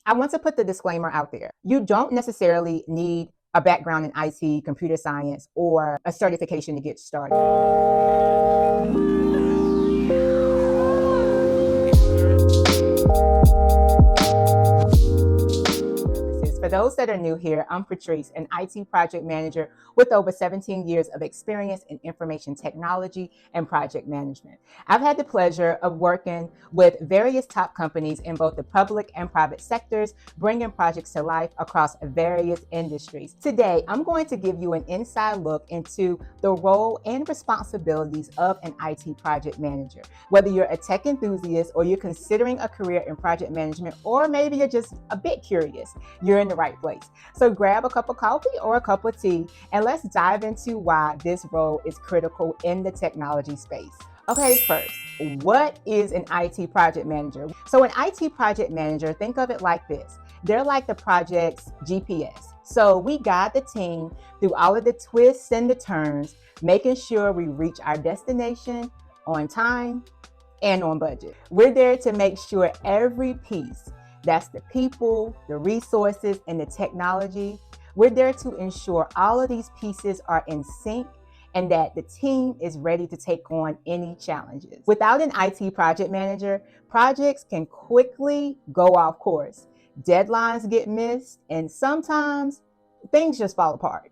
I want to put the disclaimer out there. You don't necessarily need a background in IT, computer science, or a certification to get started. For those that are new here, I'm Patrice, an IT project manager with over 17 years of experience in information technology and project management. I've had the pleasure of working with various top companies in both the public and private sectors, bringing projects to life across various industries. Today, I'm going to give you an inside look into the role and responsibilities of an IT project manager. Whether you're a tech enthusiast or you're considering a career in project management, or maybe you're just a bit curious, you're in the right place. So grab a cup of coffee or a cup of tea and let's dive into why this role is critical in the technology space. Okay, first, what is an IT project manager? So an IT project manager, think of it like this. They're like the project's GPS. So we guide the team through all of the twists and the turns, making sure we reach our destination on time and on budget. We're there to make sure every piece, that's the people, the resources, and the technology, we're there to ensure all of these pieces are in sync and that the team is ready to take on any challenges. Without an IT project manager, projects can quickly go off course. Deadlines get missed, and sometimes things just fall apart.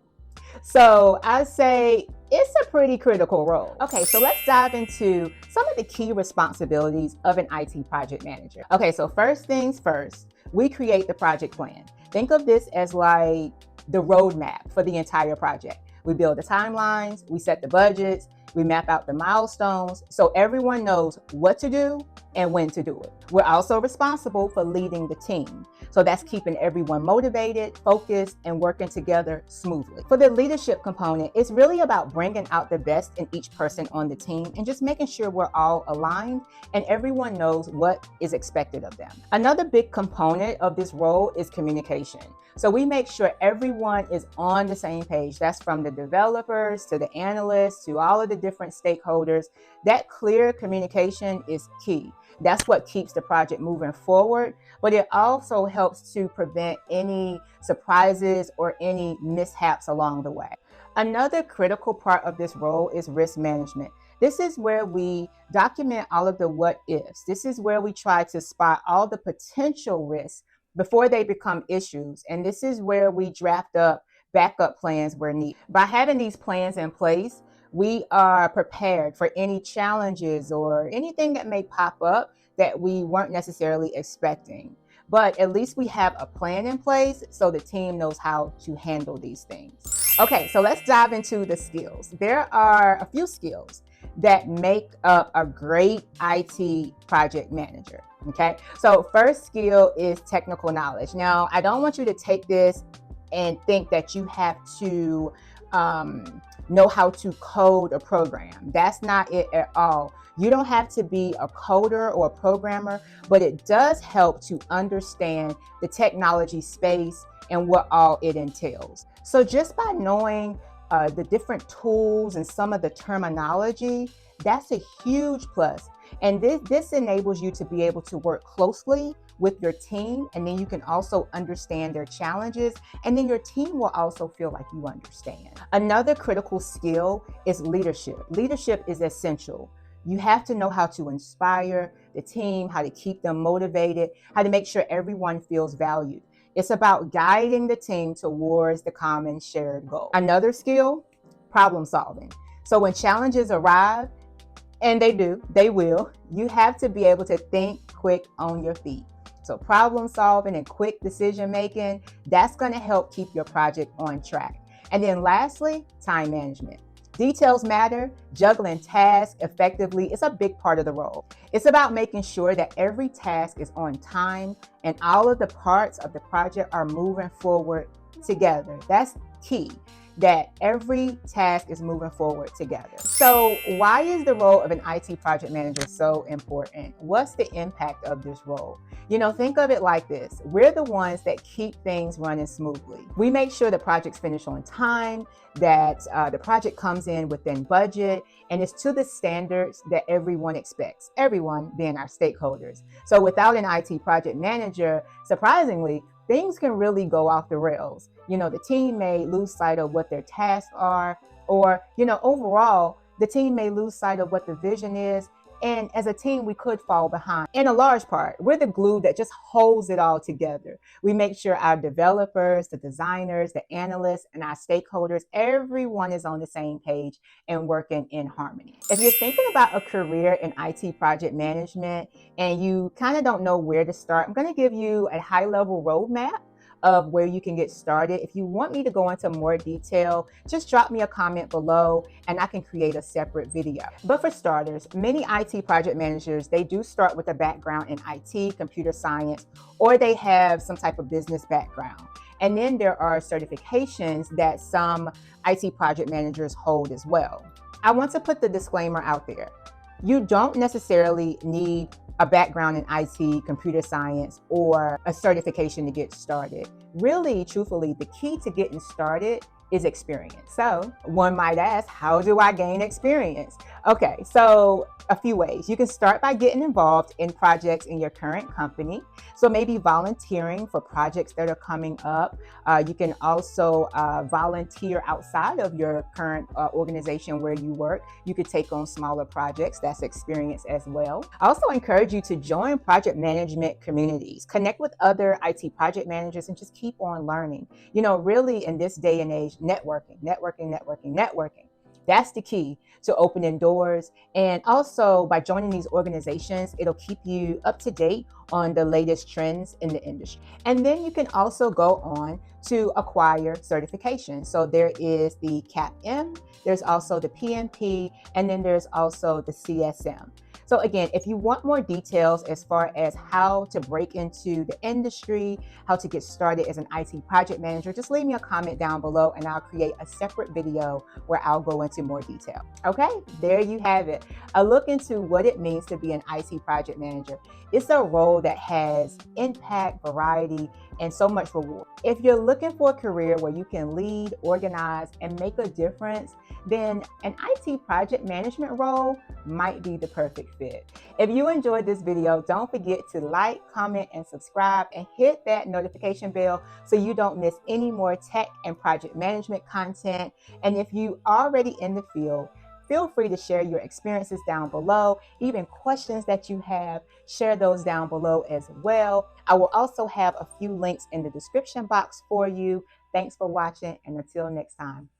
So I say it's a pretty critical role. Okay, so let's dive into some of the key responsibilities of an IT project manager. Okay, so first things first, we create the project plan. Think of this as like the roadmap for the entire project. We build the timelines, we set the budgets, we map out the milestones so everyone knows what to do and when to do it. We're also responsible for leading the team. So that's keeping everyone motivated, focused, and working together smoothly. For the leadership component, it's really about bringing out the best in each person on the team and just making sure we're all aligned and everyone knows what is expected of them. Another big component of this role is communication. So we make sure everyone is on the same page. That's from the developers to the analysts to all of the different stakeholders. That clear communication is key. That's what keeps the project moving forward, but it also helps to prevent any surprises or any mishaps along the way. Another critical part of this role is risk management. This is where we document all of the what ifs. This is where we try to spot all the potential risks before they become issues. And this is where we draft up backup plans where needed. By having these plans in place, we are prepared for any challenges or anything that may pop up that we weren't necessarily expecting. But at least we have a plan in place so the team knows how to handle these things. Okay, so let's dive into the skills. There are a few skills that make up a great IT project manager. Okay, so first skill is technical knowledge. Now, I don't want you to take this and think that you have to know how to code a program. That's not it at all. You don't have to be a coder or a programmer, but it does help to understand the technology space and what all it entails. So just by knowing the different tools and some of the terminology, that's a huge plus. And this enables you to be able to work closely with your team, and then you can also understand their challenges, and then your team will also feel like you understand. Another critical skill is leadership. Leadership is essential. You have to know how to inspire the team, how to keep them motivated, how to make sure everyone feels valued. It's about guiding the team towards the common shared goal. Another skill, problem solving. So when challenges arrive, and they will, you have to be able to think quick on your feet. So problem solving and quick decision making, that's going to help keep your project on track. And then lastly, time management. Details matter. Juggling tasks effectively is a big part of the role. It's about making sure that every task is on time and all of the parts of the project are moving forward together. That's key. that every task is moving forward together. So why is the role of an IT project manager so important? What's the impact of this role? Think of it like this. We're the ones that keep things running smoothly. We make sure the projects finish on time, that the project comes in within budget, and it's to the standards that everyone expects, everyone being our stakeholders. So without an IT project manager, surprisingly, things can really go off the rails. The team may lose sight of what their tasks are, or, overall, the team may lose sight of what the vision is. And as a team, we could fall behind. In a large part, we're the glue that just holds it all together. We make sure our developers, the designers, the analysts, and our stakeholders, everyone is on the same page and working in harmony. If you're thinking about a career in IT project management and you kind of don't know where to start, I'm going to give you a high-level roadmap of where you can get started. If you want me to go into more detail, just drop me a comment below and I can create a separate video. But for starters, many IT project managers, they do start with a background in IT, computer science, or they have some type of business background. And then there are certifications that some IT project managers hold as well. I want to put the disclaimer out there. You don't necessarily need a background in IT, computer science, or a certification to get started. Really, truthfully, the key to getting started is experience. So one might ask, how do I gain experience? Okay, so a few ways. You can start by getting involved in projects in your current company. So maybe volunteering for projects that are coming up. You can also volunteer outside of your current organization where you work. You could take on smaller projects. That's experience as well. I also encourage you to join project management communities. Connect with other IT project managers and just keep on learning. Really in this day and age, networking. That's the key to opening doors. And also by joining these organizations, it'll keep you up to date on the latest trends in the industry. And then you can also go on to acquire certifications. So there is the CAPM, there's also the PMP, and then there's also the CSM. So again, if you want more details as far as how to break into the industry, how to get started as an IT project manager, just leave me a comment down below and I'll create a separate video where I'll go into more detail. Okay, there you have it. A look into what it means to be an IT project manager. It's a role that has impact, variety, and so much reward. If you're looking for a career where you can lead, organize, and make a difference, then an IT project management role might be the perfect fit. If you enjoyed this video, don't forget to like, comment, and subscribe, and hit that notification bell so you don't miss any more tech and project management content. And if you already in the field, feel free to share your experiences down below. Even questions that you have, share those down below as well. I will also have a few links in the description box for you. Thanks for watching, and until next time.